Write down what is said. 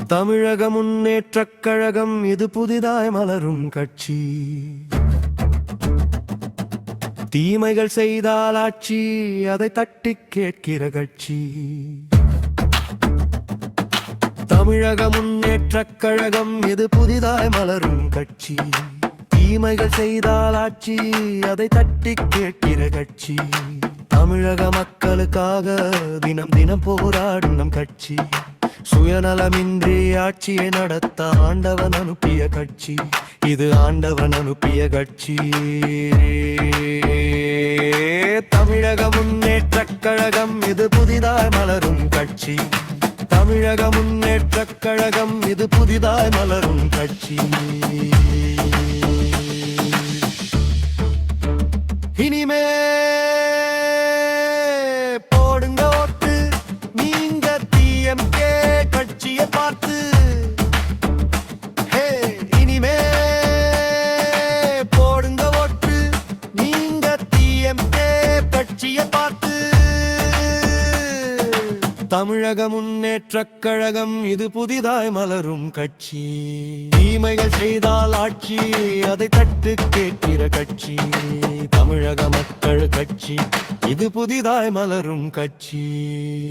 தமிழக முன்னேற்றக் கழகம் இது புதிதாய் மலரும் கட்சி. தீமைகள் செய்தால் ஆட்சி அதை தட்டி கேட்கிற கட்சி. தமிழக முன்னேற்றக் கழகம் இது புதிதாய் மலரும் கட்சி. தீமைகள் செய்தால் ஆட்சி அதை தட்டி கேட்கிற கட்சி. தமிழக மக்களுக்காக தினம் தினம் போராடும் நம் கட்சி. சுயநலமின்றி ஆட்சியை நடத்த ஆண்டவன் அனுப்பிய கட்சி. இது ஆண்டவன் அனுப்பிய கட்சி. தமிழக முன்னேற்றக் கழகம் இது புதிதாய் மலரும் கட்சி. தமிழக முன்னேற்றக் கழகம் இது புதிதாய் மலரும் கட்சி. இனிமே போடுங்க ஓட்டு நீங்க டிஎம்கே கட்சியை பார்த்து. இனிமே போடுங்க ஓட்டு நீங்க டிஎம்கே கட்சியை பார்த்து. தமிழக முன்னேற்றக் கழகம் இது புதிதாய் மலரும் கட்சி. தீமைகள் செய்தால் ஆட்சி அதை தட்டு கேட்கிற கட்சி. தமிழக மக்கள் கட்சி இது புதிதாய் மலரும் கட்சி.